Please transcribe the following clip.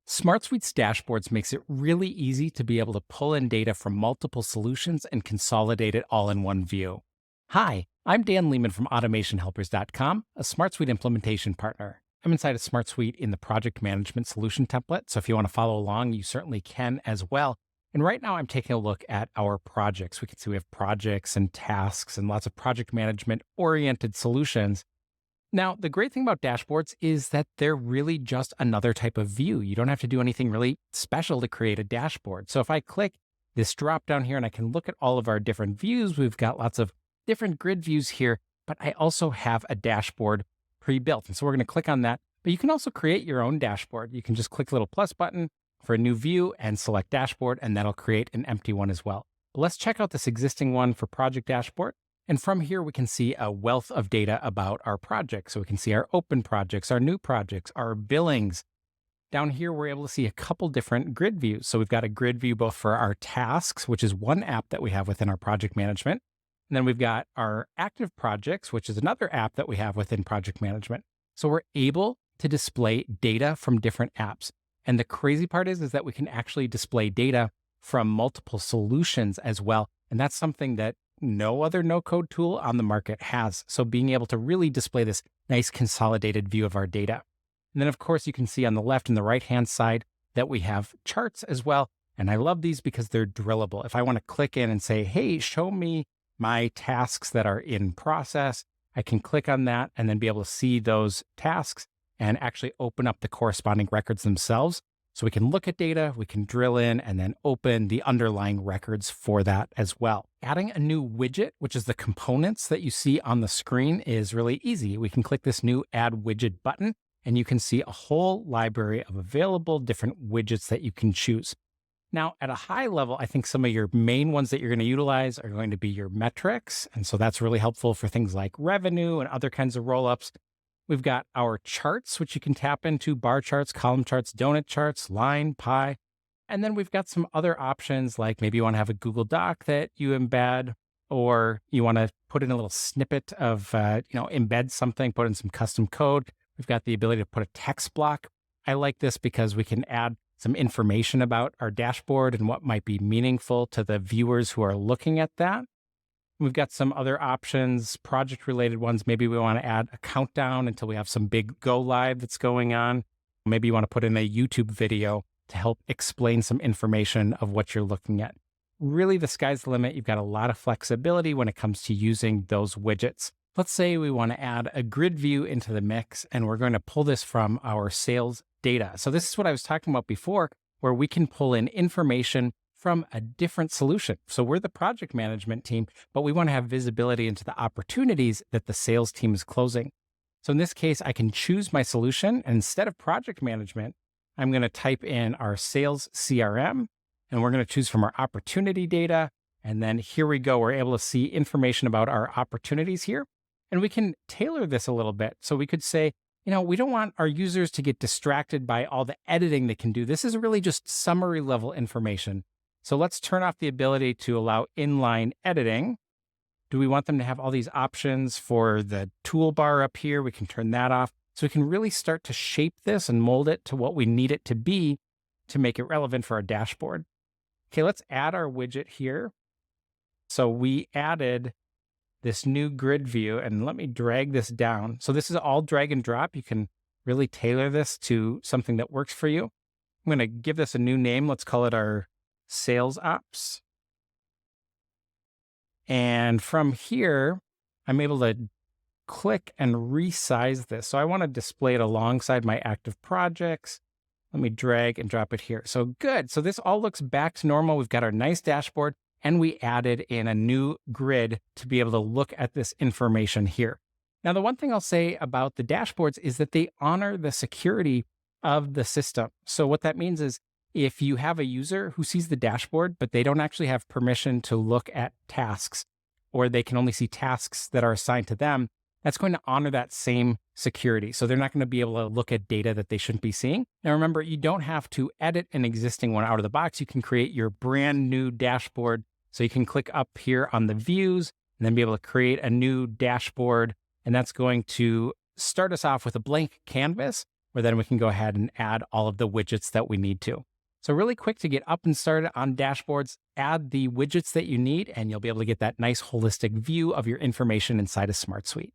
SmartSuite's dashboards makes it really easy to be able to pull in data from multiple solutions and consolidate it all in one view. Hi, I'm Dan Lehman from AutomationHelpers.com, a SmartSuite implementation partner. I'm inside of SmartSuite in the project management solution template, so if you want to follow along, you certainly can as well. And right now I'm taking a look at our projects. We can see we have projects and tasks and lots of project management oriented solutions. Now, the great thing about dashboards is that they're really just another type of view. You don't have to do anything really special to create a dashboard. So if I click this drop down here and I can look at all of our different views, we've got lots of different grid views here, but I also have a dashboard pre-built. And so we're going to click on that. But you can also create your own dashboard. You can just click the little plus button for a new view and select dashboard, and that'll create an empty one as well. But let's check out this existing one for project dashboard. And from here, we can see a wealth of data about our project. So we can see our open projects, our new projects, our billings. Down here, we're able to see a couple different grid views. So we've got a grid view both for our tasks, which is one app that we have within our project management. And then we've got our active projects, which is another app that we have within project management. So we're able to display data from different apps. And the crazy part is that we can actually display data from multiple solutions as well. And that's something that no other no-code tool on the market has. So being able to really display this nice consolidated view of our data. And then, of course, you can see on the left and the right-hand side that we have charts as well. And I love these because they're drillable. If I want to click in and say, hey, show me my tasks that are in process, I can click on that and then be able to see those tasks and actually open up the corresponding records themselves. So we can look at data, we can drill in, and then open the underlying records for that as well. Adding a new widget, which is the components that you see on the screen, is really easy. We can click this new Add Widget button, and you can see a whole library of available different widgets that you can choose. Now, at a high level, I think some of your main ones that you're going to utilize are going to be your metrics. And so that's really helpful for things like revenue and other kinds of roll-ups. We've got our charts, which you can tap into, bar charts, column charts, donut charts, line, pie. And then we've got some other options, like maybe you want to have a Google Doc that you embed, or you want to put in a little snippet of, embed something, put in some custom code. We've got the ability to put a text block. I like this because we can add some information about our dashboard and what might be meaningful to the viewers who are looking at that. We've got some other options, project-related ones. Maybe we want to add a countdown until we have some big go live that's going on. Maybe you want to put in a YouTube video to help explain some information of what you're looking at. Really, the sky's the limit. You've got a lot of flexibility when it comes to using those widgets. Let's say we want to add a grid view into the mix, and we're going to pull this from our sales data. So this is what I was talking about before, where we can pull in information from a different solution. So we're the project management team, but we want to have visibility into the opportunities that the sales team is closing. So in this case, I can choose my solution, and instead of project management, I'm going to type in our sales CRM, and we're going to choose from our opportunity data. And then here we go. We're able to see information about our opportunities here. And we can tailor this a little bit. So we could say, we don't want our users to get distracted by all the editing they can do. This is really just summary level information. So let's turn off the ability to allow inline editing. Do we want them to have all these options for the toolbar up here? We can turn that off. So we can really start to shape this and mold it to what we need it to be to make it relevant for our dashboard. Okay, let's add our widget here. So we added this new grid view, and let me drag this down. So this is all drag and drop. You can really tailor this to something that works for you. I'm going to give this a new name. Let's call it our sales ops. And from here, I'm able to click and resize this. So I want to display it alongside my active projects. Let me drag and drop it here. So good. So this all looks back to normal. We've got our nice dashboard, and we added in a new grid to be able to look at this information here. Now, the one thing I'll say about the dashboards is that they honor the security of the system. So what that means is if you have a user who sees the dashboard, but they don't actually have permission to look at tasks, or they can only see tasks that are assigned to them, that's going to honor that same security. So they're not going to be able to look at data that they shouldn't be seeing. Now, remember, you don't have to edit an existing one out of the box. You can create your brand new dashboard. So you can click up here on the views and then be able to create a new dashboard. And that's going to start us off with a blank canvas. where then we can go ahead and add all of the widgets that we need to. So really quick to get up and started on dashboards, add the widgets that you need, and you'll be able to get that nice holistic view of your information inside of SmartSuite.